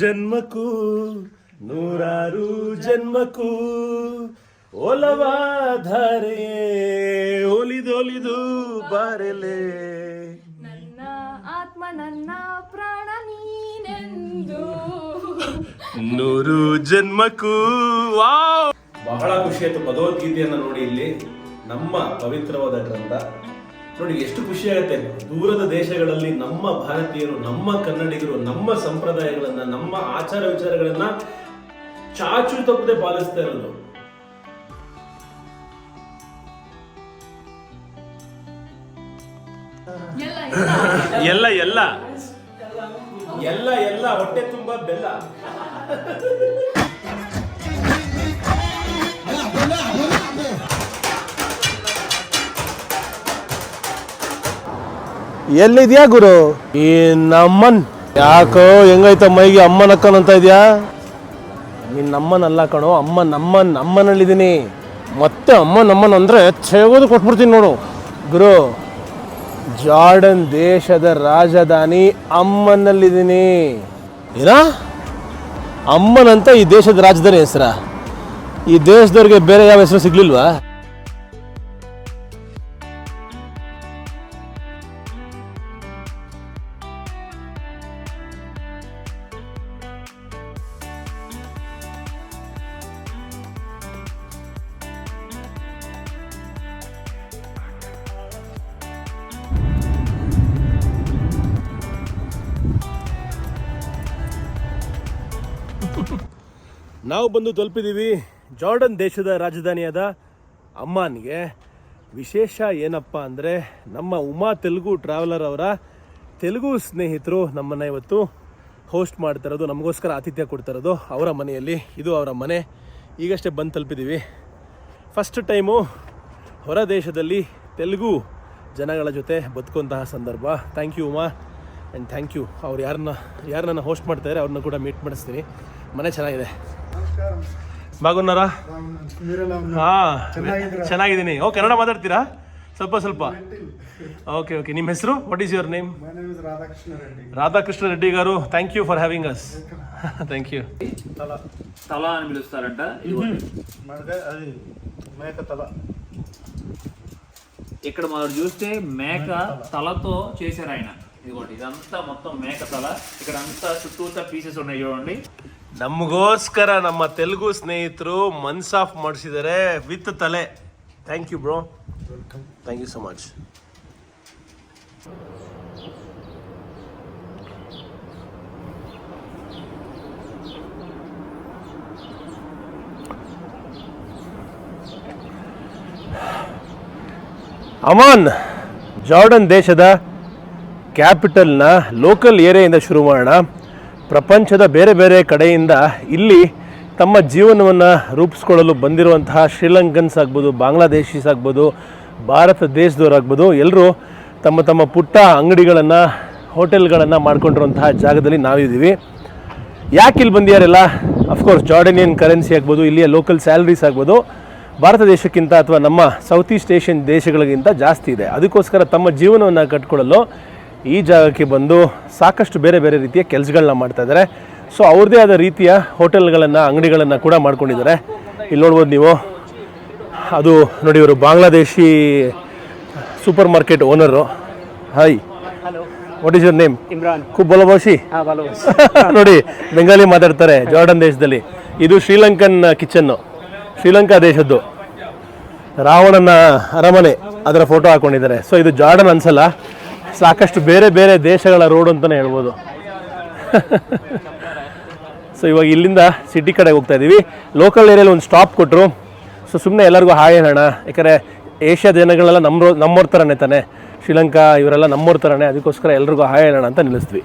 ಜನ್ಮಕ್ಕೂ ನೂರಾರು ಜನ್ಮಕ್ಕೂ ಒಲವಾಧಾರೆ ಒಲಿದೊಲಿದು ಬಾರೆಲೆ ನನ್ನ ಆತ್ಮ ನನ್ನ ಪ್ರಾಣ ನೀನೆಂದು ನೂರು ಜನ್ಮಕ್ಕೂ. ವಾವ್, ಬಹಳ ಖುಷಿ ಆಯ್ತು ಭಗವದ್ಗೀತೆಯನ್ನು ನೋಡಿ. ಇಲ್ಲಿ ನಮ್ಮ ಪವಿತ್ರವಾದ ಗ್ರಂಥ ನೋಡಿ, ಎಷ್ಟು ಖುಷಿ ಆಗುತ್ತೆ. ದೂರದ ದೇಶಗಳಲ್ಲಿ ನಮ್ಮ ಭಾರತೀಯರು, ನಮ್ಮ ಕನ್ನಡಿಗರು ನಮ್ಮ ಸಂಪ್ರದಾಯಗಳನ್ನ, ನಮ್ಮ ಆಚಾರ ವಿಚಾರಗಳನ್ನ ಚಾಚು ತಪ್ಪದೆ ಪಾಲಿಸ್ತಾ ಇರೋದು. ಎಲ್ಲ ಎಲ್ಲ ಎಲ್ಲ ಎಲ್ಲ ಹೊಟ್ಟೆ ತುಂಬಾ ಬೆಲ್ಲ. ಎಲ್ಲಿದ್ಯಾ ಗುರು? ಈ ನಮ್ಮನ್ ಯಾಕೋ ಹೆಂಗೈತ ಮೈಗೆ ಅಮ್ಮನ ಅಕ್ಕನಂತ ಇದ್ಯಾ? ನೀನ್ ನಮ್ಮನಲ್ಲ ಕಣೋ, ಅಮ್ಮನಲ್ಲಿದ್ದೀನಿ. ಮತ್ತೆ ಅಮ್ಮನ್ ಅಂದ್ರೆ ತೆಗೆದು ಕೊಟ್ಬಿಡ್ತೀನಿ ನೋಡು ಗುರು. ಜಾರ್ಡನ್ ದೇಶದ ರಾಜಧಾನಿ ಅಮ್ಮನಲ್ಲಿದ್ದೀನಿ. ಏನ ಅಮ್ಮನಂತ ಈ ದೇಶದ ರಾಜಧಾನಿ ಹೆಸರ? ಈ ದೇಶದವ್ರಿಗೆ ಬೇರೆ ಯಾವ ಹೆಸರು ಸಿಗ್ಲಿಲ್ವಾ? ನಾವು ಬಂದು ತಲುಪಿದ್ದೀವಿ ಜಾರ್ಡನ್ ದೇಶದ ರಾಜಧಾನಿಯಾದ ಅಮ್ಮಾನ್ಗೆ. ವಿಶೇಷ ಏನಪ್ಪ ಅಂದರೆ, ನಮ್ಮ ಉಮಾ ತೆಲುಗು ಟ್ರಾವೆಲರ್ ಅವರ ತೆಲುಗು ಸ್ನೇಹಿತರು ನಮ್ಮನ್ನು ಇವತ್ತು ಹೋಸ್ಟ್ ಮಾಡ್ತಾ ಇರೋದು, ನಮಗೋಸ್ಕರ ಆತಿಥ್ಯ ಕೊಡ್ತಾ ಇರೋದು ಅವರ ಮನೆಯಲ್ಲಿ. ಇದು ಅವರ ಮನೆ. ಈಗಷ್ಟೇ ಬಂದು ತಲುಪಿದ್ದೀವಿ. ಫಸ್ಟ್ ಟೈಮು ಹೊರ ದೇಶದಲ್ಲಿ ತೆಲುಗು ಜನಗಳ ಜೊತೆ ಬದುಕುವಂತಹ ಸಂದರ್ಭ. Thank you Uma, and thank you. ಅವ್ರು ಯಾರನ್ನ ಹೋಸ್ಟ್ ಮಾಡ್ತಾರೆ ಅವ್ರನ್ನ ಕೂಡ ಮೀಟ್ ಮಾಡಿಸ್ತೀನಿ. ಮನೆ ಚೆನ್ನಾಗಿದೆ. ಬಾಗುನ್ನಾರಾ? ಚೆನ್ನಾಗಿದ್ದೀನಿ. ಕನ್ನಡ ಮಾತಾಡ್ತೀರಾ? ಸ್ವಲ್ಪ. ಓಕೆ. ನಿಮ್ಮ ಹೆಸರು? What is your name? Radhakrishna Reddy garu, thank you for having us. Thank you. తల అని పిలుస్తారంట. మేక తల. ఇక్కడ మనం చూస్తే మేక తలతో చేశారు ఆయన. ఇదిగోండి, ఇదంతా మొత్తం మేక తల. ఇక్కడ అంతా చుట్టూతా పీసెస్ ఉన్నాయి చూడండి. ನಮಗೋಸ್ಕರ ನಮ್ಮ ತೆಲುಗು ಸ್ನೇಹಿತರು ಮನ್ಸ್ ಆಫ್ ಮಾಡಿಸಿದ್ದಾರೆ ವಿತ್ ತಲೆ. Thank you bro, thank you so much. Amman Jordan ದೇಶದ ಕ್ಯಾಪಿಟಲ್ನ ಲೋಕಲ್ ಏರಿಯಾಯಿಂದ ಶುರು ಮಾಡೋಣ. ಪ್ರಪಂಚದ ಬೇರೆ ಬೇರೆ ಕಡೆಯಿಂದ ಇಲ್ಲಿ ತಮ್ಮ ಜೀವನವನ್ನು ರೂಪಿಸ್ಕೊಳ್ಳಲು ಬಂದಿರುವಂತಹ ಶ್ರೀಲಂಕನ್ಸ್ ಆಗ್ಬೋದು, ಬಾಂಗ್ಲಾದೇಶೀಸ್ ಆಗ್ಬೋದು, ಭಾರತ ದೇಶದವರಾಗ್ಬೋದು, ಎಲ್ಲರೂ ತಮ್ಮ ತಮ್ಮ ಪುಟ್ಟ ಅಂಗಡಿಗಳನ್ನು, ಹೋಟೆಲ್ಗಳನ್ನು ಮಾಡ್ಕೊಂಡಿರುವಂತಹ ಜಾಗದಲ್ಲಿ ನಾವಿದ್ದೀವಿ. ಯಾಕೆ ಇಲ್ಲಿ ಬಂದಿಯಾರೆಲ್ಲ? ಅಫ್ಕೋರ್ಸ್ ಜಾರ್ಡನಿಯನ್ ಕರೆನ್ಸಿ ಆಗ್ಬೋದು, ಇಲ್ಲಿಯ ಲೋಕಲ್ ಸ್ಯಾಲರೀಸ್ ಆಗ್ಬೋದು ಭಾರತ ದೇಶಕ್ಕಿಂತ ಅಥವಾ ನಮ್ಮ ಸೌತ್ ಈಸ್ಟ್ ಏಷ್ಯನ್ ದೇಶಗಳಿಗಿಂತ ಜಾಸ್ತಿ ಇದೆ. ಅದಕ್ಕೋಸ್ಕರ ತಮ್ಮ ಜೀವನವನ್ನು ಕಟ್ಕೊಳ್ಳಲು ಈ ಜಾಗಕ್ಕೆ ಬಂದು ಸಾಕಷ್ಟು ಬೇರೆ ಬೇರೆ ರೀತಿಯ ಕೆಲಸಗಳನ್ನ ಮಾಡ್ತಾ ಇದ್ದಾರೆ. ಸೊ ಅವ್ರದ್ದೇ ಆದ ರೀತಿಯ ಹೋಟೆಲ್ಗಳನ್ನು, ಅಂಗಡಿಗಳನ್ನು ಕೂಡ ಮಾಡ್ಕೊಂಡಿದ್ದಾರೆ. ಇಲ್ಲಿ ನೋಡ್ಬೋದು ನೀವು. ಅದು ನೋಡಿ, ಇವರು Bangladeshi super market owner. Hi, what is your name? Imran. ಖೂಬ್ ಬೋಲೋ ಬೋಶಿ. ನೋಡಿ, ಬೆಂಗಾಲಿ ಮಾತಾಡ್ತಾರೆ ಜಾರ್ಡನ್ ದೇಶದಲ್ಲಿ. ಇದು ಶ್ರೀಲಂಕನ್ ಕಿಚನ್ನು, ಶ್ರೀಲಂಕಾ ದೇಶದ್ದು ರಾವಣನ ಅರಮನೆ, ಅದರ ಫೋಟೋ ಹಾಕೊಂಡಿದ್ದಾರೆ. ಸೊ ಇದು ಜಾರ್ಡನ್ ಅನ್ಸಲ್ಲ, ಸಾಕಷ್ಟು ಬೇರೆ ಬೇರೆ ದೇಶಗಳ ರೋಡ್ ಅಂತಲೇ ಹೇಳ್ಬೋದು. ಸೊ ಇವಾಗ ಇಲ್ಲಿಂದ ಸಿಟಿ ಕಡೆ ಹೋಗ್ತಾ ಇದ್ದೀವಿ. ಲೋಕಲ್ ಏರಿಯಲ್ಲಿ ಒಂದು ಸ್ಟಾಪ್ ಕೊಟ್ಟರು. ಸೊ ಸುಮ್ಮನೆ ಎಲ್ಲರಿಗೂ ಹಾಯ್ ಹೇಳೋಣ, ಯಾಕಂದರೆ ಏಷ್ಯಾ ಜನಗಳೆಲ್ಲ ನಮ್ಮವ್ರ ಥರನೇ ತಾನೆ, ಶ್ರೀಲಂಕಾ ಇವರೆಲ್ಲ ನಮ್ಮವ್ರ ಥರನೇ. ಅದಕ್ಕೋಸ್ಕರ ಎಲ್ರಿಗೂ ಹಾಯ್ ಹೇಳೋಣ ಅಂತ ನಿಲ್ಲಿಸ್ತೀವಿ.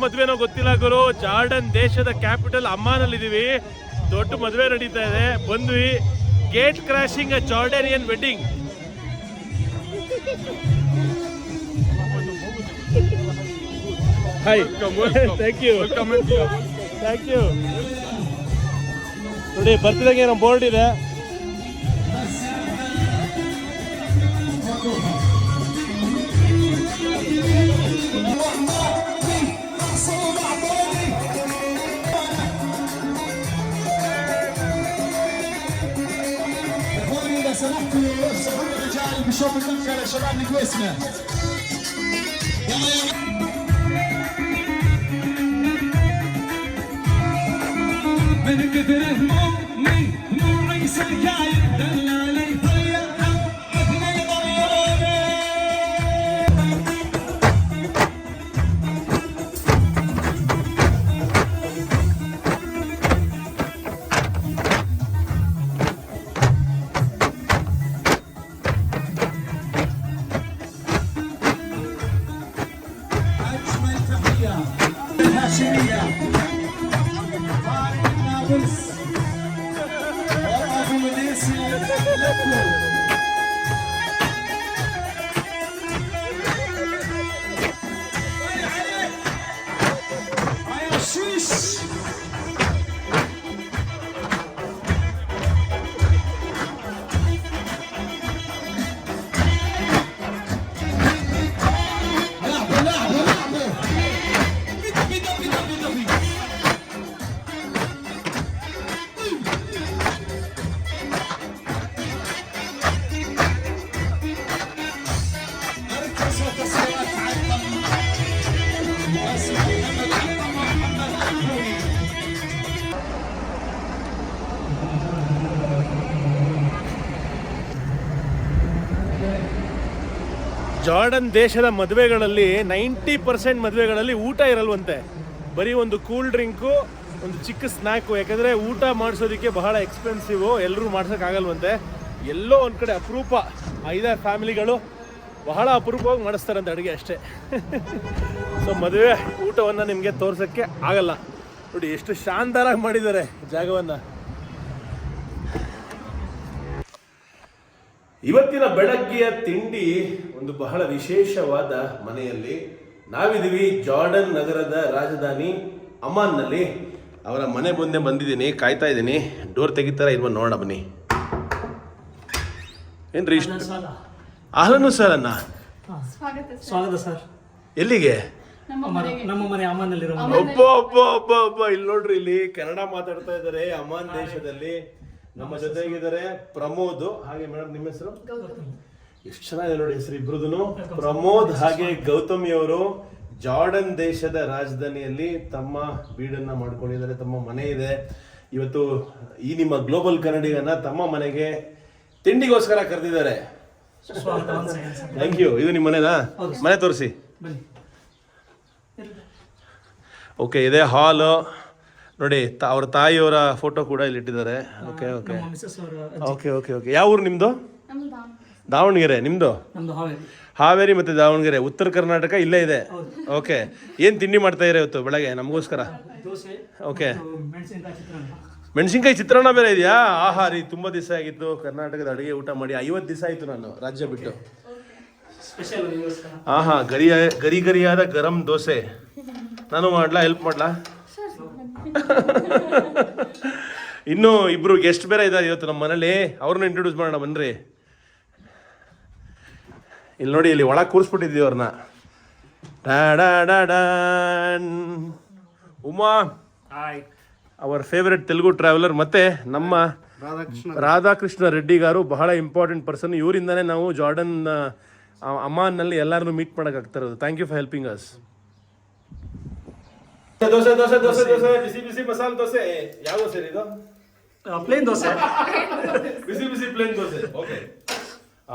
ಮದ್ವೆನೋ ಗೊತ್ತಿಲ್ಲ ಗುರು. ಜಾರ್ಡನ್ ದೇಶದ ಕ್ಯಾಪಿಟಲ್ ಅಮ್ಮಾನಲ್ಲಿ ಇದೀವಿ. ದೊಡ್ಡ ಮದುವೆ ನಡೀತಾ ಇದೆ. ಬಂದ್ವಿ. Gate crashing a Jordanian wedding. Hi, thank you thank you. ನೋಡಿ ಬರ್ತಿದಂಗೆ ನಮ್ಮ ಬೋರ್ಡ್ ಇದೆ. بشوف المنقلة شباب نقوسنا من كثر همومي همومي سكاير دلالي طير مثل يضيعوني. أجمل تحية الهاشمية نابلس وأبو منيسي لكم. يا شيش ಜಾರ್ಡನ್ ದೇಶದ ಮದುವೆಗಳಲ್ಲಿ 90% ಮದುವೆಗಳಲ್ಲಿ ಊಟ ಇರಲ್ವಂತೆ. ಬರೀ ಒಂದು ಕೂಲ್ ಡ್ರಿಂಕು, ಒಂದು ಚಿಕ್ಕ ಸ್ನ್ಯಾಕು. ಯಾಕಂದರೆ ಊಟ ಮಾಡಿಸೋದಕ್ಕೆ ಬಹಳ ಎಕ್ಸ್ಪೆನ್ಸಿವು, ಎಲ್ಲರೂ ಮಾಡ್ಸೋಕ್ಕಾಗಲ್ವಂತೆ. ಎಲ್ಲೋ ಒಂದು ಕಡೆ ಅಪರೂಪ 5-6 ಫ್ಯಾಮಿಲಿಗಳು ಬಹಳ ಅಪರೂಪವಾಗಿ ಮಾಡಿಸ್ತಾರಂತೆ ಅಡುಗೆ ಅಷ್ಟೇ. ಸೊ ಮದುವೆ ಊಟವನ್ನು ನಿಮಗೆ ತೋರ್ಸೋಕ್ಕೆ ಆಗಲ್ಲ. ನೋಡಿ ಎಷ್ಟು ಶಾನದಾರಾಗಿ ಮಾಡಿದ್ದಾರೆ ಜಾಗವನ್ನು. ಇವತ್ತಿನ ಬೆಳಗ್ಗೆಯ ತಿಂಡಿ ಒಂದು ಬಹಳ ವಿಶೇಷವಾದ ಮನೆಯಲ್ಲಿ. ನಾವಿದ್ದೀವಿ ಜಾರ್ಡನ್ ನಗರದ ರಾಜಧಾನಿ ಅಮಾನ್ನಲ್ಲಿ. ಅವರ ಮನೆ ಮುಂದೆ ಬಂದಿದ್ದೀನಿ, ಕಾಯ್ತಾ ಇದ್ದೀನಿ. ಡೋರ್ ತೆಗಿತಾರ ಇಲ್ವ ನೋಡೋಣ ಬನ್ನಿ. ಏನ್ರಿ ಇಷ್ಟ? ಅಹ್ಲನು ಸರ್ ಅನ್ನ ಸ್ವಾಗತ ಸರ್. ಎಲ್ಲಿಗೆ? ನಮ್ಮ ಮನೆ ಅಮಾನ್ನಲ್ಲಿರೋ. ಒಬ್ಬ ಒಬ್ಬ ಒಬ್ಬ ಒಬ್ಬ ಇಲ್ಲಿ ನೋಡ್ರಿ, ಇಲ್ಲಿ ಕನ್ನಡ ಮಾತಾಡ್ತಾ ಇದ್ದಾರೆ ಅಮಾನ್ ದೇಶದಲ್ಲಿ. ನಮ್ಮ ಜೊತೆಗಿದ್ದಾರೆ ಪ್ರಮೋದ್. ಹಾಗೆ ಮೇಡಮ್ ನಿಮ್ಮ ಹೆಸರು? ಎಷ್ಟು ಚೆನ್ನಾಗಿದೆ ನೋಡಿ ಹೆಸರು ಇಬ್ರುದು. ಪ್ರಮೋದ್ ಹಾಗೆ ಗೌತಮಿ ಅವರು ಜಾರ್ಡನ್ ದೇಶದ ರಾಜಧಾನಿಯಲ್ಲಿ ತಮ್ಮ ಬೀಡನ್ನ ಮಾಡ್ಕೊಂಡಿದ್ದಾರೆ. ತಮ್ಮ ಮನೆ ಇದೆ. ಇವತ್ತು ಈ ನಿಮ್ಮ ಗ್ಲೋಬಲ್ ಕನ್ನಡಿಗನ ತಮ್ಮ ಮನೆಗೆ ತಿಂಡಿಗೋಸ್ಕರ ಕರೆದಿದ್ದಾರೆ. Thank you. ಇದು ನಿಮ್ಮ ಮನೆನಾ? ಮನೆ ತೋರಿಸಿ. ಓಕೆ, ಇದೇ ಹಾಲು ನೋಡಿ. ಅವ್ರ ತಾಯಿಯವರ ಫೋಟೋ ಕೂಡ ಇಲ್ಲಿ ಇಟ್ಟಿದ್ದಾರೆ. Okay okay okay okay okay. ಯಾವ ಊರು ನಿಮ್ಮದು? ದಾವಣಗೆರೆ. ನಿಮ್ಮದು? ಹಾವೇರಿ ಮತ್ತು ದಾವಣಗೆರೆ, ಉತ್ತರ ಕರ್ನಾಟಕ ಇಲ್ಲೇ ಇದೆ. ಓಕೆ, ಏನು ತಿಂಡಿ ಮಾಡ್ತಾ ಇದ್ದಾರೆ ಇವತ್ತು ಬೆಳಗ್ಗೆ ನಮಗೋಸ್ಕರ? ಓಕೆ, ಮೆಣಸಿನ್ಕಾಯಿ ಚಿತ್ರಾನ್ನ ಬೇರೆ ಇದೆಯಾ? ಆಹಾ ರೀ, ತುಂಬ ದಿವಸ ಆಗಿತ್ತು ಕರ್ನಾಟಕದ ಅಡುಗೆ ಊಟ ಮಾಡಿ. 50 ದಿವಸ ಆಯಿತು ನಾನು ರಾಜ್ಯ ಬಿಟ್ಟು. ಆಹಾ, ಗರಿಯಾದ ಗರಂ ದೋಸೆ. ನಾನು ಮಾಡ್ಲಾ? ಹೆಲ್ಪ್ ಮಾಡ್ಲಾ? ಇನ್ನೂ ಇಬ್ರು ಗೆಸ್ಟ್ ಬೇರೆ ಇದ್ದಾರೆ ಇವತ್ತು ನಮ್ಮ ಮನೇಲಿ. ಅವ್ರನ್ನ ಇಂಟ್ರೊಡ್ಯೂಸ್ ಮಾಡೋಣ ಬನ್ರಿ. ಇಲ್ಲಿ ನೋಡಿ, ಇಲ್ಲಿ ಒಳಗೆ ಕೂರಿಸ್ಬಿಟ್ಟಿದ್ದೀವಿ ಅವ್ರನ್ನ. ಉಮಾ, ಅವರ್ ಫೇವರೆಟ್ ತೆಲುಗು ಟ್ರಾವೆಲರ್, ಮತ್ತೆ ನಮ್ಮ ರಾಧಾಕೃಷ್ಣ ರೆಡ್ಡಿ ಗಾರು, ಬಹಳ ಇಂಪಾರ್ಟೆಂಟ್ ಪರ್ಸನ್. ಇವರಿಂದಾನೇ ನಾವು ಜಾರ್ಡನ್ ಅಮಾನ್ನಲ್ಲಿ ಎಲ್ಲರನ್ನೂ ಮೀಟ್ ಮಾಡೋಕ್ಕಾಗ್ತಾ ಇರೋದು. Thank you for helping us. Dosa dosa dosa dosa, ಬಿಸಿ ಬಿಸಿ ಮಸಾಲೆ ದೋಸೆ. ಯಾವ ದೋಸೆ ಇದು? ಪ್ಲೇನ್ ದೋಸೆ. ಬಿಸಿ ಬಿಸಿ ಪ್ಲೇನ್ ದೋಸೆ. ಓಕೆ.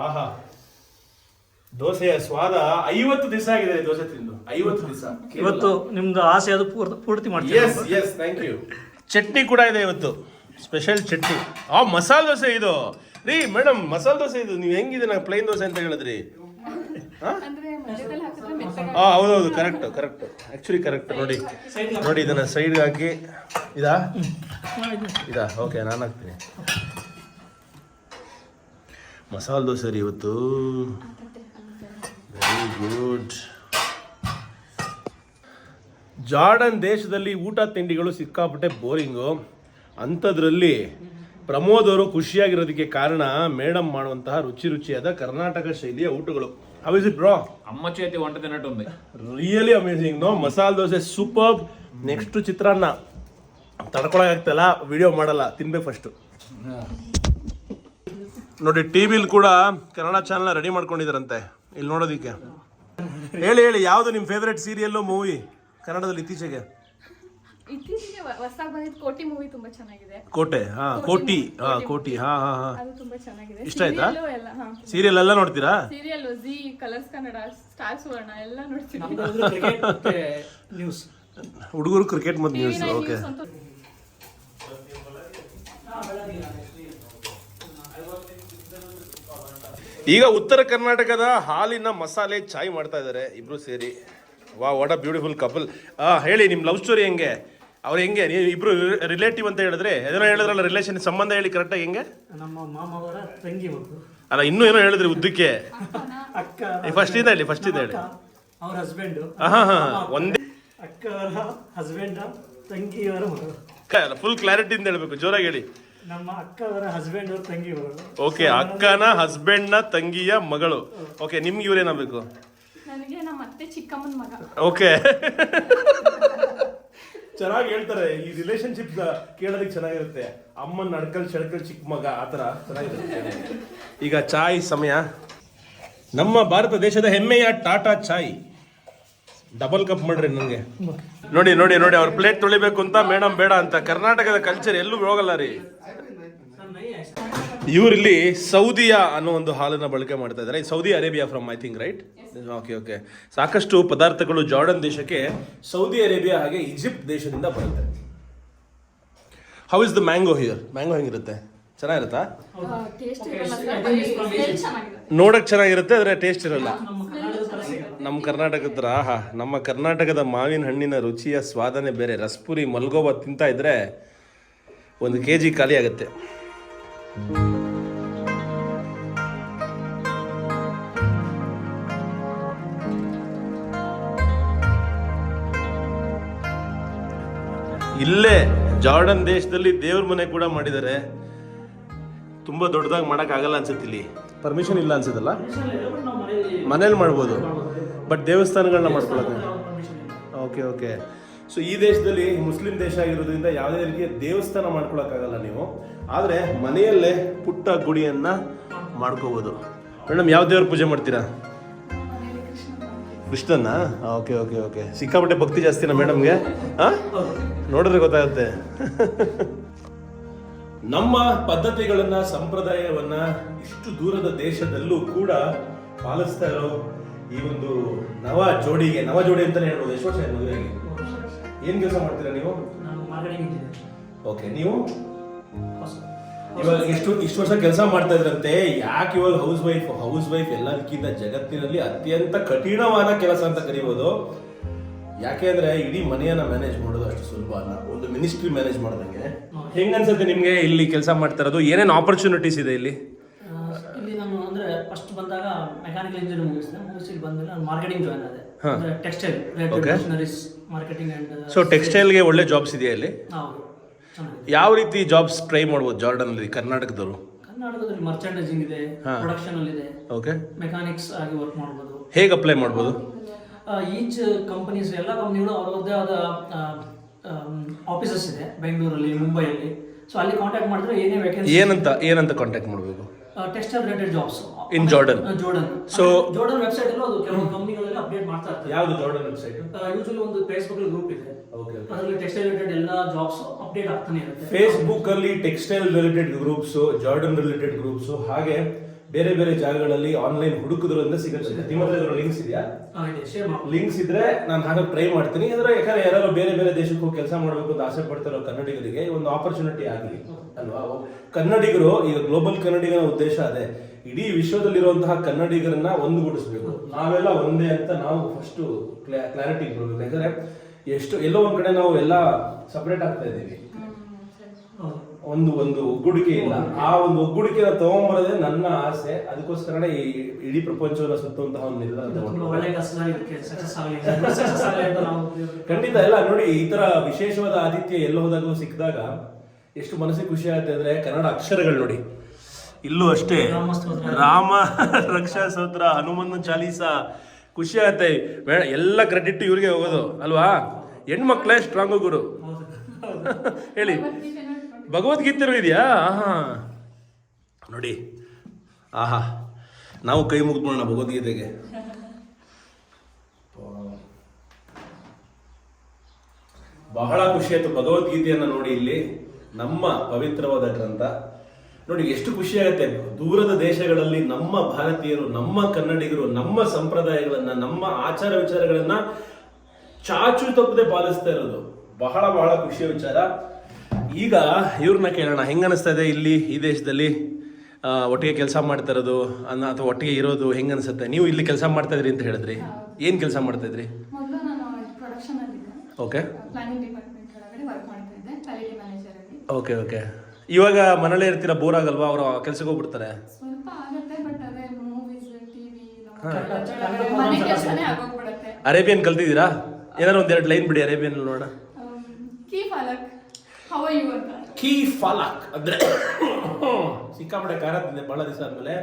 ಆಹಾ, ದೋಸೆಯ ಸ್ವಾದ. 50 ದಿವಸ ಆಗಿದೆ ದೋಸೆ ತಿಂದು. 50 ದಿವಸ. ಇವತ್ತು ನಿಮ್ದು ಆಸೆ ಅದು ಪೂರ್ತಿ ಮಾಡ್ತೀವಿ. Yes yes, thank you. Chutney ಕೂಡ ಇದೆ ಇವತ್ತು, ಸ್ಪೆಷಲ್ ಚಟ್ನಿ. ಮಸಾಲೆ ದೋಸೆ ಇದು ರೀ ಮೇಡಮ್, ಮಸಾಲೆ ದೋಸೆ ಇದು. ನೀವು ಹೆಂಗಿದೆ ನಂಗೆ ಪ್ಲೇನ್ ದೋಸೆ ಅಂತ ಹೇಳಿದ್ರಿ? ಅಂದ್ರೆ ಮಧ್ಯದಲ್ಲಿ ಹಾಕಿದ್ರೆ ಮೆತ್ತಗೆ ಹೌದೌದು ಕರೆಕ್ಟ್ ಆ್ಯಕ್ಚುಲಿ ಕರೆಕ್ಟ್. ನೋಡಿ ಇದನ್ನು ಸೈಡ್ಗೆ ಹಾಕಿ ಇದಾ ಓಕೆ ನಾನು ಹಾಕ್ತೀನಿ. ಮಸಾಲೆ ದೋಸೆ ರೀ ಇವತ್ತು. Very good. ಜಾರ್ಡನ್ ದೇಶದಲ್ಲಿ ಊಟ ತಿಂಡಿಗಳು ಸಿಕ್ಕಾಪಟ್ಟೆ ಬೋರಿಂಗು. ಅಂಥದ್ರಲ್ಲಿ ಪ್ರಮೋದ್ ಅವರು ಖುಷಿಯಾಗಿರೋದಕ್ಕೆ ಕಾರಣ ಮೇಡಮ್ ಮಾಡುವಂತಹ ರುಚಿಯಾದ ಕರ್ನಾಟಕ ಶೈಲಿಯ ಊಟಗಳು. How is it bro? అమ్మ చేతి వంట తిన్నట్టుంది. ರಿಯಲಿ ಅಮೇಸಿಂಗ್ ನೋ. ಮಸಾಲೆ ದೋಸೆ ಸೂಪರ್. ನೆಕ್ಸ್ಟ್ ಚಿತ್ರಾನ್ನ ತಡ್ಕೊಳಕ್ಕಾಗ್ತಲ್ಲ, ವಿಡಿಯೋ ಮಾಡಲ್ಲ, ತಿನ್ಬೇಕು ಫಸ್ಟು. ನೋಡಿ ಟಿವಿಲಿ ಕೂಡ ಕನ್ನಡ ಚಾನಲ್ ರೆಡಿ ಮಾಡ್ಕೊಂಡಿದ್ದಾರಂತೆ ಇಲ್ಲಿ ನೋಡೋದಿಕ್ಕೆ. ಹೇಳಿ ಯಾವುದು ನಿಮ್ಮ ಫೇವ್ರೆಟ್ ಸೀರಿಯಲ್ಲು ಮೂವಿ ಕನ್ನಡದಲ್ಲಿ ಇತ್ತೀಚೆಗೆ? ಇತ್ತೀಚೆಗೆ ಹೊಸದಾಗಿ ಬಂದಿದ್ದು ಕೋಟಿ ಮೂವಿ ತುಂಬಾ ಚೆನ್ನಾಗಿದೆ. ಕೋಟೆ ಕೋಟಿ ಅದು ತುಂಬಾ ಚೆನ್ನಾಗಿದೆ. ಇಷ್ಟ ಆಯ್ತಾ? ಸೀರಿಯಲ್ ಸೀರಿಯಲ್ ಎಲ್ಲ ನೋಡ್ತೀರಾ? Serial Zee, Colors Kannada, Star Suvarna ಎಲ್ಲ ನೋಡ್ತೀವಿ. ನ್ಯೂಸ್ ಹುಡುಗರು ಕ್ರಿಕೆಟ್ ಮತ್ತು ನ್ಯೂಸ್. ಓಕೆ. ಈಗ ಉತ್ತರ ಕರ್ನಾಟಕದ ಹಾಲಿನ ಮಸಾಲೆ ಚಾಯ್ ಮಾಡ್ತಾ ಇದ್ದಾರೆ ಇಬ್ರು ಸೇರಿ. What a beautiful couple. ಹೇಳಿ ನಿಮ್ಮ ಲವ್ ಸ್ಟೋರಿ ಹೆಂಗೆ? ಅವ್ರು ಹೆಂಗೆ? ನೀವು ಇಬ್ರು ರಿಲೇಟಿವ್ ಅಂತ ಹೇಳಿದ್ರೆ ಏನೋ ಹೇಳಿದ್ರಲ್ಲ, ರಿಲೇಷನ್ ಸಂಬಂಧ ಹೇಳಿ ಕರೆಕ್ಟಾಗಿ ಹೆಂಗೆ? ನಮ್ಮ ಮಾಮವರ ತಂಗಿ ಮಕ್ಕಳು. ಅಲ್ಲ ಇನ್ನೂ ಏನೋ ಹೇಳಿದ್ರಿ ಉದ್ದಕ್ಕೆ. ಅಕ್ಕ ಫಸ್ಟ್ ಇದೆ ಹೇಳಿ. ಅವ್ರ ಹಸ್ಬೆಂಡು. ಒಂದೇ ಅಕ್ಕ ಅವರ ಹಸ್ಬೆಂಡ್, ತಂಗಿಯವರ ಮಗಳು. ಫುಲ್ ಕ್ಲಾರಿಟಿಯಿಂದ ಹೇಳ್ಬೇಕು, ಜೋರಾಗಿ ಹೇಳಿ. ನಮ್ಮ ಅಕ್ಕ ಅವರ ಹಸ್ಬೆಂಡ್ ಅವ್ರ ತಂಗಿ ಮಗಳು. ಓಕೆ, ಅಕ್ಕನ ಹಸ್ಬೆಂಡ್ನ ತಂಗಿಯ ಮಗಳು. ಓಕೆ, ನಿಮ್ಗೆ ಇವ್ರೇನಾಗಬೇಕು? ನನಗೆ ನಮ್ಮ ಅತ್ತೆ ಚಿಕ್ಕಮ್ಮನ ಮಗ. ಓಕೆ. ಚೆನ್ನಾಗಿ ಹೇಳ್ತಾರೆ. ಈ ರಿಲೇಶನ್ಶಿಪ್ ಕೇಳೋದಕ್ಕೆ ಚೆನ್ನಾಗಿರುತ್ತೆ. ಅಮ್ಮನ ನಡ್ಕಲ್ ಶಡ್ಕಲ್ ಚಿಕ್ಕ ಮಗ ಆ ಥರ ಚೆನ್ನಾಗಿರುತ್ತೆ. ಈಗ ಚಾಯ್ ಸಮಯ. ನಮ್ಮ ಭಾರತ ದೇಶದ ಹೆಮ್ಮೆಯ ಟಾಟಾ ಚಾಯ್ ಡಬಲ್ ಕಪ್ ಮಾಡ್ರಿ ನನಗೆ. ನೋಡಿ ನೋಡಿ ನೋಡಿ, ಅವ್ರ ಪ್ಲೇಟ್ ತೊಳಿಬೇಕು ಅಂತ ಮೇಡಮ್ ಬೇಡ ಅಂತ. ಕರ್ನಾಟಕದ ಕಲ್ಚರ್ ಎಲ್ಲೂ ಹೋಗಲ್ಲ ರೀ. ಇವರಿಲ್ಲಿ ಸೌದಿಯಾ ಅನ್ನೋ ಒಂದು ಹಾಲನ್ನ ಬಳಕೆ ಮಾಡ್ತಾ ಇದ್ದಾರೆ. Saudi Arabia from I think right. Okay. ಸಾಕಷ್ಟು ಪದಾರ್ಥಗಳು ಜಾರ್ಡನ್ ದೇಶಕ್ಕೆ ಸೌದಿ ಅರೇಬಿಯಾ ಹಾಗೆ ಈಜಿಪ್ಟ್ ದೇಶದಿಂದ ಬರುತ್ತೆ. How is the mango here? Mango ಹೆಂಗಿರುತ್ತೆ? ಚೆನ್ನಾಗಿರುತ್ತಾ? ಟೇಸ್ಟ್ ಇರಲ್ಲ ಸ್ಮೆಲ್ ಚೆನ್ನಾಗಿರುತ್ತೆ. ನೋಡಕ್ ಚೆನ್ನಾಗಿರುತ್ತೆ, ಆದರೆ ಟೇಸ್ಟ್ ಇರಲ್ಲ. ನಮ್ಮ ಕರ್ನಾಟಕದ ನಮ್ಮ ಕರ್ನಾಟಕದ ಮಾವಿನ ಹಣ್ಣಿನ ರುಚಿಯ ಸ್ವಾದನೆ ಬೇರೆ. ರಸ್ಪುರಿ ಮಲ್ಗೋಬಾ ತಿಂತಾ ಇದ್ರೆ 1 kg ಖಾಲಿ ಆಗುತ್ತೆ. ಇಲ್ಲೇ ಜಾರ್ಡನ್ ದೇಶದಲ್ಲಿ ದೇವ್ರ ಮನೆ ಕೂಡ ಮಾಡಿದ್ದಾರೆ. ತುಂಬಾ ದೊಡ್ಡದಾಗಿ ಮಾಡೋಕ್ಕಾಗಲ್ಲ ಅನ್ಸುತ್ತೆ. ಇಲ್ಲಿ ಪರ್ಮಿಷನ್ ಇಲ್ಲ ಅನ್ಸುತ್ತಲ್ಲ. ಮನೇಲಿ ಮಾಡ್ಬೋದು, ಬಟ್ ದೇವಸ್ಥಾನಗಳನ್ನ ಮಾಡ್ಕೊಳ್ಳೋದು. ಓಕೆ. ಸೊ ಈ ದೇಶದಲ್ಲಿ ಮುಸ್ಲಿಂ ದೇಶ ಆಗಿರೋದ್ರಿಂದ ಯಾವುದೇ ರೀತಿಯ ದೇವಸ್ಥಾನ ಮಾಡ್ಕೊಳಕ್ಕಾಗಲ್ಲ ನೀವು. ಆದರೆ ಮನೆಯಲ್ಲೇ ಪುಟ್ಟ ಗುಡಿಯನ್ನ ಮಾಡ್ಕೋಬೋದು. ಮೇಡಮ್ ಯಾವ ದೇವ್ರ ಪೂಜೆ ಮಾಡ್ತೀರಾ? ಕೃಷ್ಣನ್ನ? ಓಕೆ. ಸಿಕ್ಕಾಪಟ್ಟೆ ಭಕ್ತಿ ಜಾಸ್ತಿನಾ ಮೇಡಮ್ಗೆ? ನೋಡಿದ್ರೆ ಗೊತ್ತಾಗುತ್ತೆ. ನಮ್ಮ ಪದ್ಧತಿಗಳನ್ನ, ಸಂಪ್ರದಾಯವನ್ನ ಇಷ್ಟು ದೂರದ ದೇಶದಲ್ಲೂ ಕೂಡ ಪಾಲಿಸ್ತಾ ಇರೋ ಈ ಒಂದು ನವ ಜೋಡಿ ಅಂತಾನೆ ಹೇಳ್ಬೋದು. ಎಷ್ಟು ವರ್ಷ ಮದುವೆಗೆ? ಏನ್ ಕೆಲಸ ಮಾಡ್ತೀರಾ ನೀವು? ಓಕೆ. ನೀವು ಇವಾಗ ಇಷ್ಟು ವರ್ಷ ಕೆಲಸ ಮಾಡ್ತಾ ಇದ್ರಂತೆ. ಯಾಕೆ ಇವಾಗ ಹೌಸ್ ವೈಫ್ ಎಲ್ಲದಕ್ಕಿಂತ ಜಗತ್ತಿನಲ್ಲಿ ಅತ್ಯಂತ ಕಠಿಣವಾದ ಕೆಲಸ ಅಂತ ಕರಿಬೋದು. ಯಾಕೆ ಅಂದ್ರೆ ಇಡೀ ಮನೆಯನ್ನ ಮ್ಯಾನೇಜ್ ಮಾಡೋದು ಅಷ್ಟು ಸುಲಭ ಅಲ್ಲ. ಒಂದು ಮಿನಿಸ್ಟ್ರಿ ಮ್ಯಾನೇಜ್ ಮಾಡ್ದಂಗೆ. ಹೆಂಗ್ ಅನ್ಸುತ್ತೆ ನಿಮ್ಗೆ ಇಲ್ಲಿ ಕೆಲಸ ಮಾಡ್ತಾ ಇರೋದು? ಏನೇನು ಆಪರ್ಚುನಿಟೀಸ್ ಇದೆ ಇಲ್ಲಿ? ಇಲ್ಲಿ ನಾನು ಅಂದ್ರೆ ಫಸ್ಟ್ ಬಂದಾಗ ಮೆಕ್ಯಾನಿಕಲ್ ಇಂಜಿನಿಯರ್ ಮುಗಿಸಿ ಬಂದ್ಮೇಲೆ ನಾನು ಮಾರ್ಕೆಟಿಂಗ್ ಜಾಯ್ನ್ ಆದೆ. ಅಂದ್ರೆ ಟೆಕ್ಸ್ಟೈಲ್ ಮಾರ್ಕೆಟಿಂಗ್ ಅಂಡ್. ಸೊ ಟೆಕ್ಸ್ಟೈಲ್ಗೆ ಒಳ್ಳೆ ಜಾಬ್ಸ್ ಇದೆಯಾ ಇಲ್ಲಿ? ಹೌದು, ಚೆನ್ನಾಗಿದೆ. ಯಾವ ರೀತಿ ಜಾಬ್ಸ್ ಟ್ರೈ ಮಾಡ್ಬೋದು ಜಾರ್ಡನ್ ಅಲ್ಲಿ ಕರ್ನಾಟಕದವರು? ಕರ್ನಾಟಕದಲ್ಲಿ ಮರ್ಚೆಂಡೈಸಿಂಗ್ ಇದೆ, ಪ್ರೊಡಕ್ಷನ್ ಅಲ್ಲಿ ಇದೆ, ಓಕೆ. ಮೆಕ್ಯಾನಿಕ್ಸ್ ಆಗಿ ವರ್ಕ್ ಮಾಡ್ಬೋದು. ಹೇಗೆ ಅಪ್ಲೈ ಮಾಡ್ಬೋದು? ಈಚ್ ಕಂಪನೀಸ್ ಎಲ್ಲ ಕಂಪನಿಗಳು ಅವ್ರದ್ದೇ ಆದ ಆಫೀಸಸ್ ಇದೆ ಬೆಂಗಳೂರಲ್ಲಿ, ಮುಂಬೈಯಲ್ಲಿ. ಸೊ ಅಲ್ಲಿ ಕಾಂಟ್ಯಾಕ್ಟ್ ಮಾಡಿದ್ರೆ ಏನೇ ವೇಕೆನ್ಸಿ ಏನಂತ ಕಾಂಟ್ಯಾಕ್ಟ್ ಮಾಡಬೇಕು? ಟೆಕ್ಸ್ಟೈಲ್ ರಿಲೇಟೆಡ್ ಜಾಬ್ಸ್ ಇನ್ ಜಾರ್ಡನ್. ಸೊ ಜಾರ್ಡನ್ ವೆಬ್ಸೈಟ್ ಅಲ್ಲೂ ಅದು ಕೆಲವು ಕಂಪನಿಗಳಲ್ಲಿ ಅಪ್ಡೇಟ್ ಮಾಡ್ತಾ ಇರ್ತಾರೆ. ಯಾವುದು ಜಾರ್ಡನ್ ವೆಬ್ಸೈಟ್? ಯೂಶುವಲಿ ಒಂದು ಫೇಸ್ಬುಕ್ ಗ್ರೂಪ್ ಇದೆ, ಅದರಲ್ಲಿ ಟೆಕ್ಸ್ಟೈಲ್ ರಿಲೇಟೆಡ್ ಎಲ್ಲ ಜಾಬ್ಸ್ ಅಪ್ಡೇಟ್ ಆಗ್ತಾನೆ ಇರುತ್ತೆ. ಫೇಸ್ಬುಕ್ ಅಲ್ಲಿ textile related groups, Jordan related groups, ಹಾಗೆ ಬೇರೆ ಬೇರೆ ಜಾಗಗಳಲ್ಲಿ ಆನ್ಲೈನ್ ಹುಡುಕಿದ್ರಿಂದ ಸಿಗುತ್ತೆ. ನಿಮ್ಮ ಹತ್ರ ಲಿಂಕ್ಸ್ ಇದೆಯಾ? ಲಿಂಕ್ಸ್ ಇದ್ರೆ ನಾನು ಹಾಗೆ ಟ್ರೈ ಮಾಡ್ತೀನಿ. ಅಂದ್ರೆ ಯಾಕಂದ್ರೆ ಯಾರು ಬೇರೆ ಬೇರೆ ದೇಶಕ್ಕೂ ಕೆಲಸ ಮಾಡಬೇಕು ಅಂತ ಆಸೆ ಪಡ್ತಿರೋ ಕನ್ನಡಿಗರಿಗೆ ಒಂದು ಆಪರ್ಚುನಿಟಿ ಆಗಲಿ ಅಲ್ವಾ. ಕನ್ನಡಿಗರು ಈಗ ಗ್ಲೋಬಲ್ ಕನ್ನಡಿಗರ ಉದ್ದೇಶ ಅದೇ, ಇಡೀ ವಿಶ್ವದಲ್ಲಿರುವಂತಹ ಕನ್ನಡಿಗರನ್ನ ಒಂದುಗೂಡಿಸ್ಬೇಕು, ನಾವೆಲ್ಲ ಒಂದೇ ಅಂತ ನಾವು ಫಸ್ಟ್ ಕ್ಲಾರಿಟಿ ಕೊಡ್ಬೇಕು. ಯಾಕಂದ್ರೆ ಎಲ್ಲೋ ಒಂದ್ ಕಡೆ ನಾವು ಎಲ್ಲ ಸಪರೇಟ್ ಆಗ್ತಾ ಇದ್ದೀವಿ, ಒಂದು ಒಗ್ಗೂಡಿಕೆ ಇಲ್ಲ. ಆ ಒಂದು ಒಗ್ಗೂಡಿಕೆನ ತಗೊಂಬರೋದೇ ನನ್ನ ಆಸೆ. ಅದಕ್ಕೋಸ್ಕರನೇ ಈ ಇಡೀ ಪ್ರಪಂಚವನ್ನು ಸುತ್ತುವಂತಹ ಒಂದು ನಿರ್ಧಾರ ಖಂಡಿತ ಎಲ್ಲ. ನೋಡಿ, ಈ ತರ ವಿಶೇಷವಾದ ಆತಿಥ್ಯ ಎಲ್ಲ ಹೋದಾಗೂ ಸಿಕ್ಕಿದಾಗ ಎಷ್ಟು ಮನಸ್ಸಿಗೆ ಖುಷಿ ಆಗುತ್ತೆ ಅಂದ್ರೆ, ಕನ್ನಡ ಅಕ್ಷರಗಳು ನೋಡಿ, ಇಲ್ಲೂ ಅಷ್ಟೇ ರಾಮ ರಕ್ಷಾ ಸ್ತೋತ್ರ, ಹನುಮನ್ ಚಾಲೀಸ, ಖುಷಿ ಆಗತ್ತೆ. ಎಲ್ಲ ಕ್ರೆಡಿಟ್ ಇವ್ರಿಗೆ ಹೋಗೋದು ಅಲ್ವಾ. ಹೆಣ್ಮಕ್ಳೇ ಸ್ಟ್ರಾಂಗು ಗುರು. ಹೇಳಿ, ಭಗವದ್ಗೀತೆ ಇದೆಯಾ? ಆಹಾ ನೋಡಿ, ಆಹಾ ನಾವು ಕೈ ಮುಗಿದ್ಬೋಣ ಭಗವದ್ಗೀತೆಗೆ. ಬಹಳ ಖುಷಿ ಆಯ್ತು ಭಗವದ್ಗೀತೆಯನ್ನ ನೋಡಿ. ಇಲ್ಲಿ ನಮ್ಮ ಪವಿತ್ರವಾದ ಗ್ರಂಥ ನೋಡಿ, ಎಷ್ಟು ಖುಷಿ ಆಗುತ್ತೆ. ದೂರದ ದೇಶಗಳಲ್ಲಿ ನಮ್ಮ ಭಾರತೀಯರು, ನಮ್ಮ ಕನ್ನಡಿಗರು ನಮ್ಮ ಸಂಪ್ರದಾಯಗಳನ್ನ, ನಮ್ಮ ಆಚಾರ ವಿಚಾರಗಳನ್ನ ಚಾಚು ತಪ್ಪದೆ ಪಾಲಿಸ್ತಾ ಇರೋದು ಬಹಳ ಬಹಳ ಖುಷಿಯ ವಿಚಾರ. ಈಗ ಇವ್ರನ್ನ ಕೇಳೋಣ, ಹೆಂಗ ಅನಿಸ್ತಾ ಇದೆ ಇಲ್ಲಿ ಈ ದೇಶದಲ್ಲಿ ಒಟ್ಟಿಗೆ ಕೆಲಸ ಮಾಡ್ತಾ ಇರೋದು ಅಥವಾ ಒಟ್ಟಿಗೆ ಇರೋದು ಹೆಂಗ ಅನ್ಸುತ್ತೆ? ನೀವು ಇಲ್ಲಿ ಕೆಲಸ ಮಾಡ್ತಾ ಇದ್ರಿ ಅಂತ ಹೇಳಿದ್ರಿ, ಏನ್ ಕೆಲಸ ಮಾಡ್ತಾ ಇದ್ರಿ? ಮೊದಲು ನಾನು ಪ್ರೊಡಕ್ಷನ್ ಅಲ್ಲಿ ಓಕೆ, ಪ್ಲಾನಿಂಗ್ ಡಿಪಾರ್ಟ್ಮೆಂಟ್ ಒಳಗಡೆ ವರ್ಕ್ ಮಾಡ್ತಾ ಇದ್ದೆ, ಕ್ವಾಲಿಟಿ ಮ್ಯಾನೇಜರ್ ಆಗಿ. Okay okay. ಇವಾಗ ಮನೇಲೇ ಇರ್ತೀರಾ, ಬೋರ್ ಆಗಲ್ವಾ? ಅವರು ಕೆಲ್ಸಕ್ಕೆ ಹೋಗ್ಬಿಡ್ತಾರೆ. ಸ್ವಲ್ಪ ಆಗತ್ತೆ, ಬಟ್ ಅದೇ ಮೂವೀಸ್, ಟಿವಿ, ಮನೆ ಕೆಲಸನೇ ಆಗೋಗ್ಬಿಡತ್ತೆ. ಅರೇಬಿಯನ್ ಕಲ್ತಿದ್ದೀರಾ? ಏನಾದ್ರು ಒಂದೆರಡು ಲೈನ್ ಬಿಡಿ ಅರೇಬಿಯನ್ ನೋಡೋಣ. ಕೀ ಫಾಲಕ್, ಹೌ ಆರ್ ಯು ಅಂತ. ಕೀ ಫಾಲಕ್ ಅಂದ್ರೆ ಸಿಕ್ಕಾಪಟ್ಟೆ ಖಾರ ತಿಂದೆ ಬಹಳ ದಿವಸ ಆದ್ಮೇಲೆ,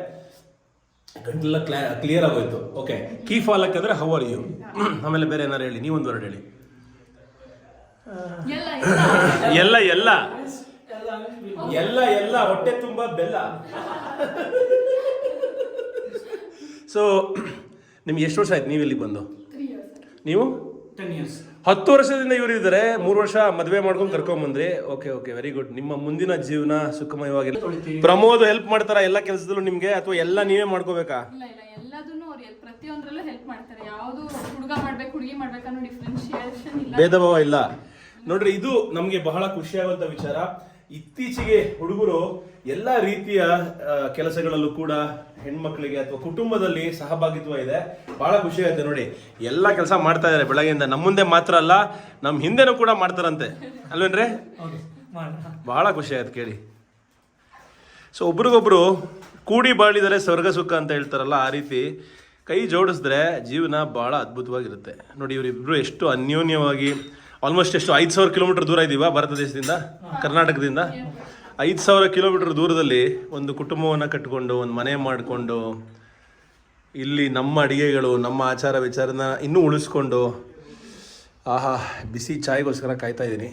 ಗಂಟೆಲ್ಲ ಕ್ಲಿಯರ್ ಆಗೋಯ್ತು. ಓಕೆ, ಕೀ ಫಾಲಕ್ ಅಂದ್ರೆ ಹೌ ಆರ್ ಯು. ಆಮೇಲೆ ಬೇರೆ ಏನಾರು ಹೇಳಿ, ನೀವೊಂದು ವರ್ಡ್ ಹೇಳಿ. ಎಲ್ಲ ಎಲ್ಲ ಎಲ್ಲ ಎಲ್ಲ ಹೊಟ್ಟೆ ತುಂಬಾ ಬೆಲ್ಲ. ಸೊ ನಿಮ್ಗೆ ಎಷ್ಟು ವರ್ಷ ಆಯ್ತು ನೀವು ಇಲ್ಲಿಗೆ ಬಂದು? 3 years. ನೀವು 10 years. 10 ವರ್ಷದಿಂದ ಇವರು ಇದ್ದಾರೆ. 3 ವರ್ಷ ಮದುವೆ ಮಾಡ್ಕೊಂಡು ಕರ್ಕೊಂಡ್ ಬಂದ್ರಿ. Okay okay, very good. ನಿಮ್ಮ ಮುಂದಿನ ಜೀವನ ಸುಖಮಯವಾಗಿಲ್ಲ. ಪ್ರಮೋದ್ ಹೆಲ್ಪ್ ಮಾಡ್ತಾರ ಎಲ್ಲ ಕೆಲಸದಲ್ಲೂ ನಿಮ್ಗೆ, ಅಥವಾ ಎಲ್ಲ ನೀವೇ ಮಾಡ್ಕೋಬೇಕಾ? ಇಲ್ಲ ಇಲ್ಲ, ಎಲ್ಲದನ್ನು ಅವ್ರು ಪ್ರತಿಯೊಂದರಲ್ಲೂ ಹೆಲ್ಪ್ ಮಾಡ್ತಾರೆ. ಯಾವುದು ಹುಡುಗ ಮಾಡ್ಬೇಕು ಹುಡುಗಿ ಮಾಡ್ಬೇಕು ಅನ್ನೋ ಡಿಫ್ರೆನ್ಶಿಯೇಷನ್ ಇಲ್ಲ, ಭೇದ ಭಾವ ಇಲ್ಲ. ನೋಡ್ರಿ, ಇದು ನಮ್ಗೆ ಬಹಳ ಖುಷಿಯಾಗುವಂತ ವಿಚಾರ. ಇತ್ತೀಚೆಗೆ ಹುಡುಗರು ಎಲ್ಲ ರೀತಿಯ ಕೆಲಸಗಳಲ್ಲೂ ಕೂಡ ಹೆಣ್ಮಕ್ಳಿಗೆ ಅಥವಾ ಕುಟುಂಬದಲ್ಲಿ ಸಹಭಾಗಿತ್ವ ಇದೆ. ಬಹಳ ಖುಷಿ ಆಗುತ್ತೆ ನೋಡಿ, ಎಲ್ಲ ಕೆಲಸ ಮಾಡ್ತಾ ಇದಾರೆ ಬೆಳಗ್ಗೆಯಿಂದ. ನಮ್ಮ ಮುಂದೆ ಮಾತ್ರ ಅಲ್ಲ, ನಮ್ಮ ಹಿಂದೆನೂ ಕೂಡ ಮಾಡ್ತಾರಂತೆ, ಅಲ್ವೇನ್ರಿ? ಬಹಳ ಖುಷಿ ಆಯ್ತು ಕೇಳಿ. ಸೊ ಒಬ್ರಿಗೊಬ್ರು ಕೂಡಿ ಬಾಳಿದರೆ ಸ್ವರ್ಗ ಸುಖ ಅಂತ ಹೇಳ್ತಾರಲ್ಲ, ಆ ರೀತಿ ಕೈ ಜೋಡಿಸಿದ್ರೆ ಜೀವನ ಬಹಳ ಅದ್ಭುತವಾಗಿರುತ್ತೆ. ನೋಡಿ, ಇವರಿಬ್ರು ಎಷ್ಟು ಅನ್ಯೋನ್ಯವಾಗಿ, ಆಲ್ಮೋಸ್ಟ್ ಎಷ್ಟು 5,000 ಕಿಲೋಮೀಟರ್ ದೂರ ಇದ್ದೀವಾ ಭಾರತ ದೇಶದಿಂದ, ಕರ್ನಾಟಕದಿಂದ. 5,000 ಕಿಲೋಮೀಟರ್ ದೂರದಲ್ಲಿ ಒಂದು ಕುಟುಂಬವನ್ನು ಕಟ್ಟಿಕೊಂಡು, ಒಂದು ಮನೆ ಮಾಡಿಕೊಂಡು, ಇಲ್ಲಿ ನಮ್ಮ ಅಡಿಗೆಗಳು, ನಮ್ಮ ಆಚಾರ ವಿಚಾರನ ಇನ್ನೂ ಉಳಿಸ್ಕೊಂಡು, ಆಹಾ ಬಿಸಿ ಚಾಯ್ಗೋಸ್ಕರ ಕಾಯ್ತಾ ಇದ್ದೀನಿ.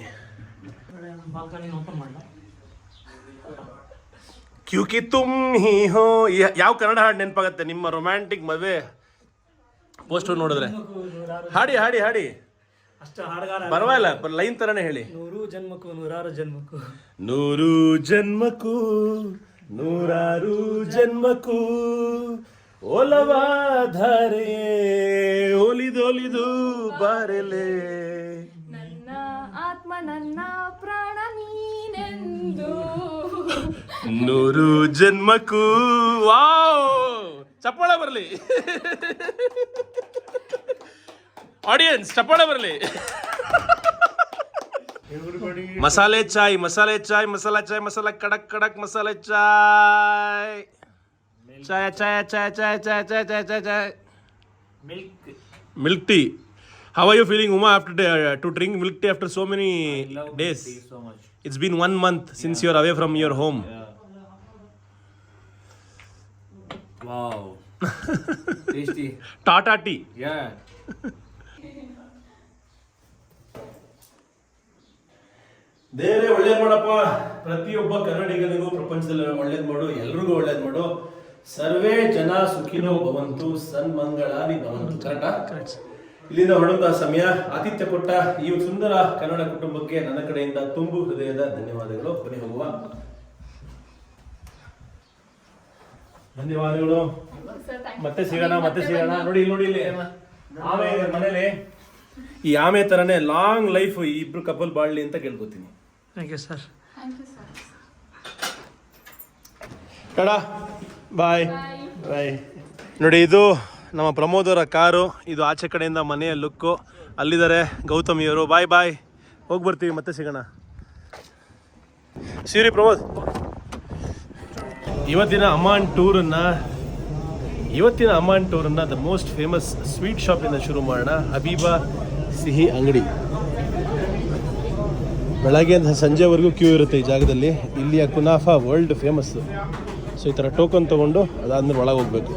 ಕ್ಯೂಕಿ ತುಮ್ ಹಿ ಹೋ, ಯಾವ ಕನ್ನಡ ಹಾಡು ನೆನಪಾಗತ್ತೆ ನಿಮ್ಮ ರೊಮ್ಯಾಂಟಿಕ್ ಮದುವೆ ಪೋಸ್ಟರ್ ನೋಡಿದ್ರೆ? ಹಾಡಿ ಹಾಡಿ ಹಾಡಿ, ಪರವಾಗಿಲ್ಲ, ಲೈನ್ ತರಾನೇ ಹೇಳಿ. 100 ಜನ್ಮಕ್ಕೂ 100 ಜನ್ಮಕ್ಕೂ, 100 ಜನ್ಮಕ್ಕೂ 100 ಜನ್ಮಕ್ಕೂ ಓಲವಾಧಾರೆ ಒಲಿದೊಲಿದು ಬಾರೆಲೆ, ನನ್ನ ಆತ್ಮ ನನ್ನ ಪ್ರಾಣ ನೀನೆಂದು. 100 ಜನ್ಮಕ್ಕೂ. ವಾವ್, ಚಪ್ಪಾಳೆ ಬರಲಿ ಆಡಿಯನ್ಸ್, ಚಪ್ಪಾಳೆ ಬರಲಿ. ಮಸಾಲೆ ಚಾಯ್, ಮಸಾಲೆ ಚಾಯ್, ಮಸಾಲಾ ಚಾಯ್, ಮಸಾಲಾ ಕಡಕ್ ಕಡಕ್ masala chai, chai chai chai chai chai chai chai chai chai, milk tea. How are you feeling, Uma, after to drink milk tea after so many days? So much. It's been 1 month since you are away from your home. Wow. Tasty. Tata tea. Yeah. ದೇವರೇ ಒಳ್ಳೇದು ಮಾಡಪ್ಪ, ಪ್ರತಿಯೊಬ್ಬ ಕನ್ನಡಿಗನಿಗೂ ಪ್ರಪಂಚದಲ್ಲಿ ಒಳ್ಳೇದು ಮಾಡು, ಎಲ್ರಿಗೂ ಒಳ್ಳೇದು ಮಾಡು. ಸರ್ವೇ ಜನ ಸುಖಿನೋ ಭವಂತು, ಸನ್ಮಂಗಳಾನಿ ಭವಂತು. ಕರೆಕ್ಟಾ? ಇಲ್ಲಿಂದ ಹೊರಡುವಂತಹ ಸಮಯ. ಆತಿಥ್ಯ ಕೊಟ್ಟ ಈ ಸುಂದರ ಕನ್ನಡ ಕುಟುಂಬಕ್ಕೆ ನನ್ನ ಕಡೆಯಿಂದ ತುಂಬು ಹೃದಯದ ಧನ್ಯವಾದಗಳು. ಬನ್ನಿ ಹೋಗುವ. ಧನ್ಯವಾದಗಳು. ಮತ್ತೆ ಸಿಗೋಣ. ನೋಡಿ ಇಲ್ಲಿ ಆಮೆ ಇದೆ ಮನೇಲಿ. ಈ ಆಮೆ ತರನೇ ಲಾಂಗ್ ಲೈಫ್ ಈ ಇಬ್ರು ಕಪಲ್ ಬಾಳ್ಲಿ ಅಂತ ಕೇಳ್ಕೊತೀನಿ. Thank you sir. Tata, bye. ನೋಡಿ, ಇದು ನಮ್ಮ ಪ್ರಮೋದ್ ಅವರ ಕಾರು. ಇದು ಆಚೆ ಕಡೆಯಿಂದ ಮನೆಯ ಲುಕ್ಕು. ಅಲ್ಲಿದ್ದಾರೆ ಗೌತಮಿಯವರು. ಬಾಯ್. ಹೋಗಿ ಬರ್ತೀವಿ, ಮತ್ತೆ ಸಿಗೋಣ. ಸೀರಿ ಪ್ರಮೋದ್. ಇವತ್ತಿನ ಅಮಾನ್ ಟೂರನ್ನ ದ ಮೋಸ್ಟ್ ಫೇಮಸ್ ಸ್ವೀಟ್ ಶಾಪಿಂದ ಶುರು ಮಾಡೋಣ. ಹಬೀಬಾ ಸಿಹಿ ಅಂಗಡಿ. ಬೆಳಗ್ಗೆ ಸಂಜೆವರೆಗೂ ಕ್ಯೂ ಇರುತ್ತೆ ಈ ಜಾಗದಲ್ಲಿ. ಇಲ್ಲಿಯ ಕುನಾಫಾ ವರ್ಲ್ಡ್ ಫೇಮಸ್ಸು. ಸೊ ಈ ಥರ ಟೋಕನ್ ತೊಗೊಂಡು ಅದಾದ್ಮೇಲೆ ಒಳಗೆ ಹೋಗ್ಬೇಕು.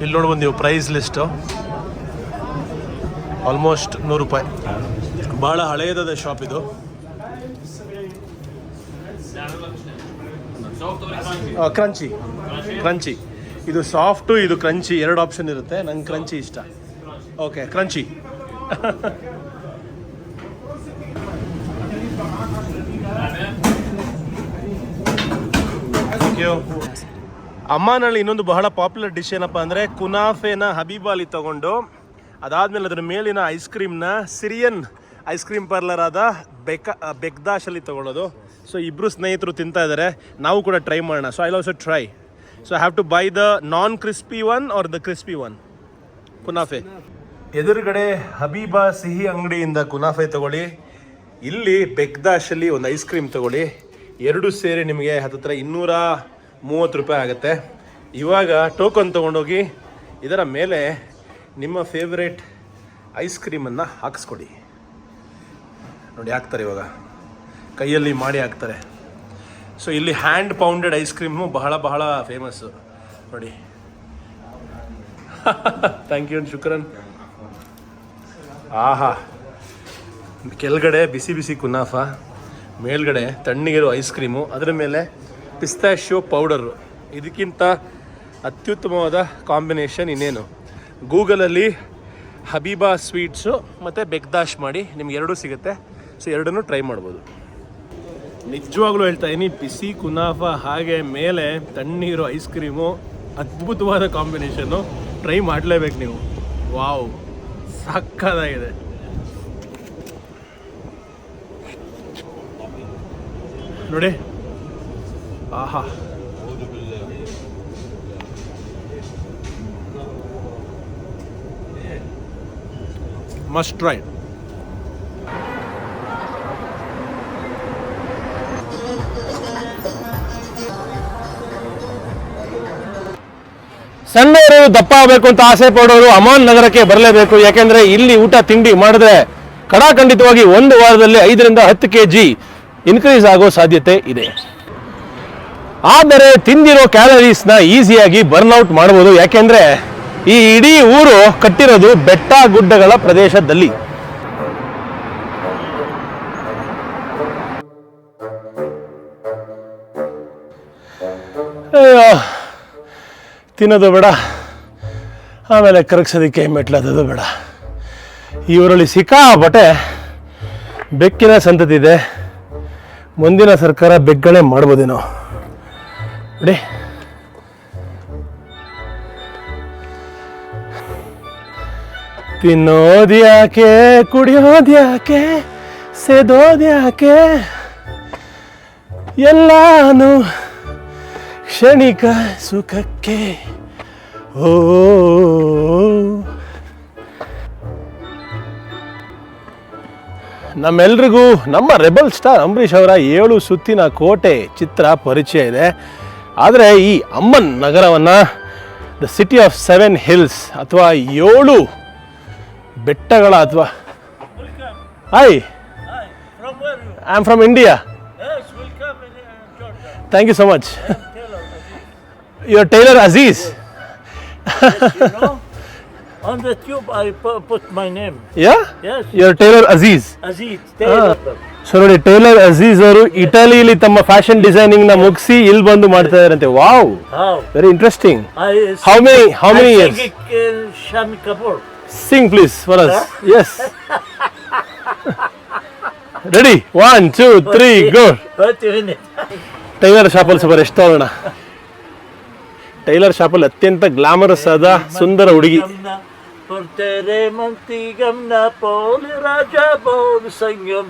ಇಲ್ಲಿ ನೋಡ್ಬೋದು ನೀವು ಪ್ರೈಸ್ ಲಿಸ್ಟು. ಆಲ್ಮೋಸ್ಟ್ 100 ರೂಪಾಯಿ. ಭಾಳ ಹಳೆಯದಾದ ಶಾಪ್ ಇದು. ಕ್ರಂಚಿ. ಇದು ಸಾಫ್ಟು, ಇದು ಕ್ರಂಚಿ, 2 ಆಪ್ಷನ್ ಇರುತ್ತೆ. ನಂಗೆ ಕ್ರಂಚಿ ಇಷ್ಟ. Okay, crunchy. Thank you. ಅಮ್ಮಾನಲ್ಲಿ ಇನ್ನೊಂದು ಬಹಳ ಪಾಪ್ಯುಲರ್ ಡಿಶ್ ಏನಪ್ಪ ಅಂದರೆ ಕುನಾಫೆನ ಹಬೀಬಾಲಿ ತಗೊಂಡು ಅದಾದಮೇಲೆ ಅದರ ಮೇಲಿನ ಐಸ್ ಕ್ರೀಮ್ನ ಸಿರಿಯನ್ ಐಸ್ ಕ್ರೀಮ್ ಪಾರ್ಲರ್ ಆದ ಬೆಕ್ದಾಶಲ್ಲಿ ತೊಗೊಳ್ಳೋದು. ಸೊ ಇಬ್ಬರು ಸ್ನೇಹಿತರು ತಿಂತಾ ಇದ್ದಾರೆ. ನಾವು ಕೂಡ ಟ್ರೈ ಮಾಡೋಣ. So I also try. So I have to buy the non crispy one or the crispy one ಕುನಾಫೆ. ಎದುರುಗಡೆ ಹಬೀಬಾ ಸಿಹಿ ಅಂಗಡಿಯಿಂದ ಕುನಾಫೆ ತಗೊಳ್ಳಿ. ಇಲ್ಲಿ ಬೆಕ್ದಾಶಲ್ಲಿ ಒಂದು ಐಸ್ ಕ್ರೀಮ್ ತಗೊಳ್ಳಿ. 2 ಸೇರಿ ನಿಮಗೆ ಹತ್ತಿರ 230 ರೂಪಾಯಿ ಆಗುತ್ತೆ. ಇವಾಗ ಟೋಕನ್ ತೊಗೊಂಡೋಗಿ ಇದರ ಮೇಲೆ ನಿಮ್ಮ ಫೇವ್ರೇಟ್ ಐಸ್ ಕ್ರೀಮನ್ನು ಹಾಕಿಸ್ಕೊಡಿ. ನೋಡಿ, ಹಾಕ್ತಾರೆ ಇವಾಗ ಕೈಯಲ್ಲಿ ಮಾಡಿ ಹಾಕ್ತಾರೆ. ಸೊ ಇಲ್ಲಿ ಹ್ಯಾಂಡ್ ಪೌಂಡೆಡ್ ಐಸ್ ಕ್ರೀಮು ಬಹಳ ಫೇಮಸ್ಸು ನೋಡಿ. ಥ್ಯಾಂಕ್ ಯು, ಶುಕ್ರನ್. ಆಹಾ, ಕೆಳಗಡೆ ಬಿಸಿ ಕುನಾಫಾ, ಮೇಲ್ಗಡೆ ತಣ್ಣಗಿರೋ ಐಸ್ ಕ್ರೀಮು, ಅದರ ಮೇಲೆ ಪಿಸ್ತಾಶಿಯೋ ಪೌಡರು. ಇದಕ್ಕಿಂತ ಅತ್ಯುತ್ತಮವಾದ ಕಾಂಬಿನೇಷನ್ ಇನ್ನೇನು. ಗೂಗಲಲ್ಲಿ ಹಬೀಬಾ ಸ್ವೀಟ್ಸು ಮತ್ತು ಬೆಕ್ದಾಶ್ ಮಾಡಿ ನಿಮ್ಗೆ 2 ಸಿಗುತ್ತೆ. ಸೊ 2 ಟ್ರೈ ಮಾಡ್ಬೋದು. ನಿಜವಾಗ್ಲೂ ಹೇಳ್ತಾ ಇದ್ದೀನಿ, ಬಿಸಿ ಕುನಾಫಾ ಹಾಗೆ ಮೇಲೆ ತಣ್ಣೀರು ಐಸ್ ಕ್ರೀಮು, ಅದ್ಭುತವಾದ ಕಾಂಬಿನೇಷನ್ನು. ಟ್ರೈ ಮಾಡಲೇಬೇಕು ನೀವು. ವಾವ್, ಸಕ್ಕತ್ತಾಗಿದೆ. ನೋಡಿ, ಆಹಾ, ಮಸ್ಟ್ ಟ್ರೈ. ಸಣ್ಣವರು ದಪ್ಪ ಆಗಬೇಕು ಅಂತ ಆಸೆ ಪಡೋರು ಅಮಾನ್ ನಗರಕ್ಕೆ ಬರಲೇಬೇಕು. ಯಾಕೆಂದ್ರೆ ಇಲ್ಲಿ ಊಟ ತಿಂಡಿ ಮಾಡಿದ್ರೆ ಖಂಡಿತವಾಗಿ 1 ವಾರದಲ್ಲಿ 5 ರಿಂದ 10 kg ಇನ್ಕ್ರೀಸ್ ಆಗೋ ಸಾಧ್ಯತೆ ಇದೆ. ಆದರೆ ತಿಂದಿರೋ ಕ್ಯಾಲರೀಸ್ನ ಈಸಿಯಾಗಿ ಬರ್ನ್ಔಟ್ ಮಾಡಬಹುದು. ಯಾಕೆಂದ್ರೆ ಈ ಇಡೀ ಊರು ಕಟ್ಟಿರೋದು ಬೆಟ್ಟ ಗುಡ್ಡಗಳ ಪ್ರದೇಶದಲ್ಲಿ. ತಿನ್ನೋದು ಬೇಡ, ಆಮೇಲೆ ಕರಗಿಸೋದಕ್ಕೆ ಮೆಟ್ಲೋದು ಬೇಡ. ಈ ಊರಲ್ಲಿ ಸಿಕ್ಕಾಪಟ್ಟೆ ಬೆಕ್ಕಿನ ಸಂತತಿ ಇದೆ. ಮುಂದಿನ ಸರ್ಕಾರ ಬೆಕ್ಕಗಳೇ ಮಾಡ್ಬೋದೇನೋ ನೋಡಿ. ತಿನ್ನೋದ್ಯಾಕೆ, ಕುಡಿಯೋದ್ಯಾಕೆ, ಸೇದೋದ್ಯಾಕೆ, ಎಲ್ಲಾನು ಕ್ಷಣಿಕ ಸುಖಕ್ಕೆ. ಓ ನಮ್ಮೆಲ್ರಿಗೂ ನಮ್ಮ ರೆಬಲ್ ಸ್ಟಾರ್ ಅಂಬರೀಷ್ ಅವರ 7 ಸುತ್ತಿನ ಕೋಟೆ ಚಿತ್ರ ಪರಿಚಯ ಇದೆ. ಆದರೆ ಈ ಅಮ್ಮನ್ ನಗರವನ್ನು ದ ಸಿಟಿ ಆಫ್ 7 ಹಿಲ್ಸ್ ಅಥವಾ 7 ಬೆಟ್ಟಗಳ ಅಥವಾ I am from India. Thank you so much. You're Taylor Aziz. On the tube, I put my name. Yeah? Yes. You're Taylor Aziz. Aziz, Taylor. So ನೋಡಿ, ಟೇಲರ್ ಅಜೀಜ್ ಅವರು ಇಟಲಿಯಲ್ಲಿ ತಮ್ಮ fashion designing ನ ಮುಗಿಸಿ ಇಲ್ಲಿ ಬಂದು ಮಾಡ್ತಾ ಇದಾರಂತೆ. Wow, How? Very interesting. How many years? I sing Shami Kapoor. Sing please for us. Yes. Ready? 1, 2, 3, go. Wait a minute. Tailor ಶಾಪಲ್ಲಿ ಸ್ವಲ್ಪ ಎಷ್ಟು ತಗೋಣ. ಟೈಲರ್ ಶಾಪಲ್ಲಿ ಅತ್ಯಂತ ಗ್ಲಾಮರಸ್ ಆದ ಸುಂದರ ಹುಡುಗಿ. Portere mantigam na poli raja bol sangam.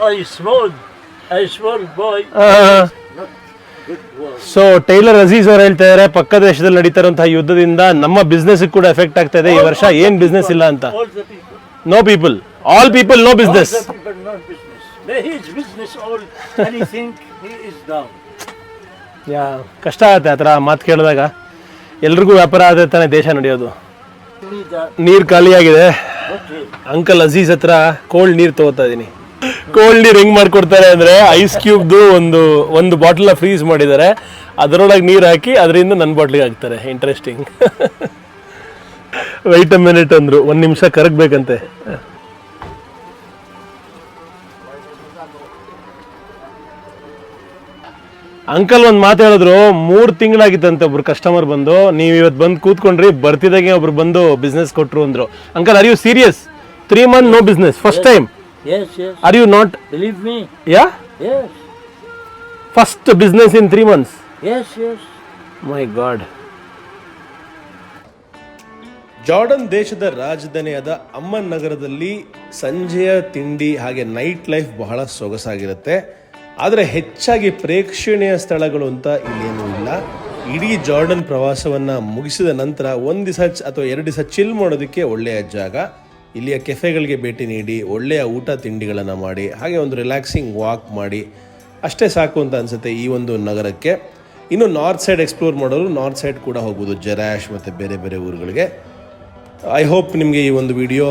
I small boy. So tailor Aziz ಅವ್ರು ಹೇಳ್ತಾ ಇದ್ದಾರೆ ಪಕ್ಕ ದೇಶದಲ್ಲಿ ನಡೀತಾ ಇರುವಂತಹ ಯುದ್ಧದಿಂದ ನಮ್ಮ ಬಿಸ್ನೆಸ್ ಕೂಡ ಎಫೆಕ್ಟ್ ಆಗ್ತಾ ಇದೆ ಈ ವರ್ಷ. ಏನ್ ಬಿಸ್ನೆಸ್ ಇಲ್ಲ ಅಂತ. All the people. No people, all people no business. All the people not business. His business all anything he is down. ಕಷ್ಟ ಆಗುತ್ತೆ ಆ ಥರ ಮಾತು ಕೇಳಿದಾಗ. ಎಲ್ರಿಗೂ ವ್ಯಾಪಾರ ಆದ್ರೆ ತಾನೇ ದೇಶ ನಡೆಯೋದು. ನೀರು ಖಾಲಿಯಾಗಿದೆ. ಅಂಕಲ್ ಅಜೀಜ್ ಹತ್ರ ಕೋಲ್ಡ್ ನೀರು ತಗೋತಾ ಇದೀನಿ. ಕೋಲ್ಡ್ ನೀರು ಹೆಂಗ್ ಮಾಡ್ಕೊಡ್ತಾರೆ ಅಂದ್ರೆ ಐಸ್ ಕ್ಯೂಬ್ದು ಒಂದು ಬಾಟಲ್ ಫ್ರೀಸ್ ಮಾಡಿದ್ದಾರೆ, ಅದರೊಳಗೆ ನೀರು ಹಾಕಿ ಅದರಿಂದ ನನ್ನ ಬಾಟ್ಲಿಗೆ ಹಾಕ್ತಾರೆ. ಇಂಟ್ರೆಸ್ಟಿಂಗ್. ವೈಟ್ ಅ ಮಿನಿಟ್ ಅಂದ್ರು, 1 ನಿಮಿಷ ಕರಗಬೇಕಂತೆ. ಅಂಕಲ್ ಒಂದು ಮಾತು ಹೇಳಿದ್ರು, 3 ತಿಂಗಳಾಗಿತ್ತಂತೆ ಒಬ್ರು ಕಸ್ಟಮರ್ ಬಂದು, ನೀವು ಇವತ್ತು ಬಂದು ಕೂತ್ಕೊಂಡ್ರಿ, ಬರ್ತಿದಾಗೆ ಒಬ್ರು ಬಂದು ಬಿಸ್ನೆಸ್ ಕೊಟ್ರು ಅಂದ್ರು. Uncle, are you serious? 3 months no business, first time? Yes. Are you not? Believe me. Yeah? Yes. First business in 3 months? Yes. My God. Jordan ದೇಶದ ರಾಜಧಾನಿಯಾದ ಅಮ್ಮನ್ ನಗರದಲ್ಲಿ ಸಂಜೆಯ ತಿಂಡಿ ಹಾಗೆ ನೈಟ್ ಲೈಫ್ ಬಹಳ ಸೊಗಸಾಗಿರುತ್ತೆ. ಆದರೆ ಹೆಚ್ಚಾಗಿ ಪ್ರೇಕ್ಷಣೀಯ ಸ್ಥಳಗಳು ಅಂತ ಇಲ್ಲೇನೂ ಇಲ್ಲ. ಇಡೀ ಜಾರ್ಡನ್ ಪ್ರವಾಸವನ್ನು ಮುಗಿಸಿದ ನಂತರ 1 ದಿವಸ ಅಥವಾ 2 ದಿವಸ ಚಿಲ್ ಮಾಡೋದಕ್ಕೆ ಒಳ್ಳೆಯ ಜಾಗ. ಇಲ್ಲಿಯ ಕೆಫೆಗಳಿಗೆ ಭೇಟಿ ನೀಡಿ ಒಳ್ಳೆಯ ಊಟ ತಿಂಡಿಗಳನ್ನು ಮಾಡಿ ಹಾಗೆ ಒಂದು ರಿಲ್ಯಾಕ್ಸಿಂಗ್ ವಾಕ್ ಮಾಡಿ ಅಷ್ಟೇ ಸಾಕು ಅಂತ ಅನಿಸುತ್ತೆ ಈ ಒಂದು ನಗರಕ್ಕೆ. ಇನ್ನು ನಾರ್ತ್ ಸೈಡ್ ಎಕ್ಸ್ಪ್ಲೋರ್ ಮಾಡೋರು ನಾರ್ತ್ ಸೈಡ್ ಕೂಡ ಹೋಗ್ಬೋದು, ಜೆರಾಶ್ ಮತ್ತು ಬೇರೆ ಬೇರೆ ಊರುಗಳಿಗೆ. ಐ ಹೋಪ್ ನಿಮಗೆ ಈ ಒಂದು ವಿಡಿಯೋ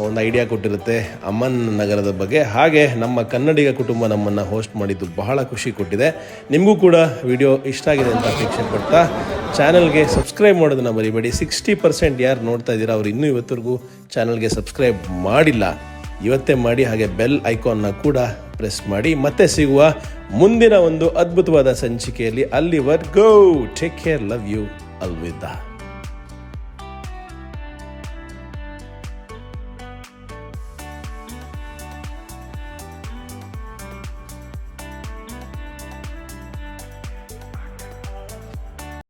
ಒಂದು ಐಡಿಯಾ ಕೊಟ್ಟಿರುತ್ತೆ ಅಮ್ಮನ್ ನಗರದ ಬಗ್ಗೆ. ಹಾಗೆ ನಮ್ಮ ಕನ್ನಡಿಗ ಕುಟುಂಬ ನಮ್ಮನ್ನು ಹೋಸ್ಟ್ ಮಾಡಿದ್ದು ಬಹಳ ಖುಷಿ ಕೊಟ್ಟಿದೆ. ನಿಮಗೂ ಕೂಡ ವಿಡಿಯೋ ಇಷ್ಟ ಆಗಿದೆ ಅಂತ ಅಪೇಕ್ಷೆ ಪಡ್ತಾ ಚಾನಲ್ಗೆ ಸಬ್ಸ್ಕ್ರೈಬ್ ಮಾಡೋದನ್ನು ಮರಿಬೇಡಿ. 60% ಯಾರು ನೋಡ್ತಾ ಇದ್ದೀರಾ ಅವ್ರು ಇನ್ನೂ ಇವತ್ತರೆಗೂ ಚಾನಲ್ಗೆ ಸಬ್ಸ್ಕ್ರೈಬ್ ಮಾಡಿಲ್ಲ, ಇವತ್ತೇ ಮಾಡಿ. ಹಾಗೆ ಬೆಲ್ ಐಕಾನ್ನ ಕೂಡ ಪ್ರೆಸ್ ಮಾಡಿ. ಮತ್ತೆ ಸಿಗುವ ಮುಂದಿನ ಒಂದು ಅದ್ಭುತವಾದ ಸಂಚಿಕೆಯಲ್ಲಿ. ಅಲ್ಲಿವರೆಗೂ ಟೇಕ್ ಕೇರ್, ಲವ್ ಯು, ಅಲ್ವಿದಾ.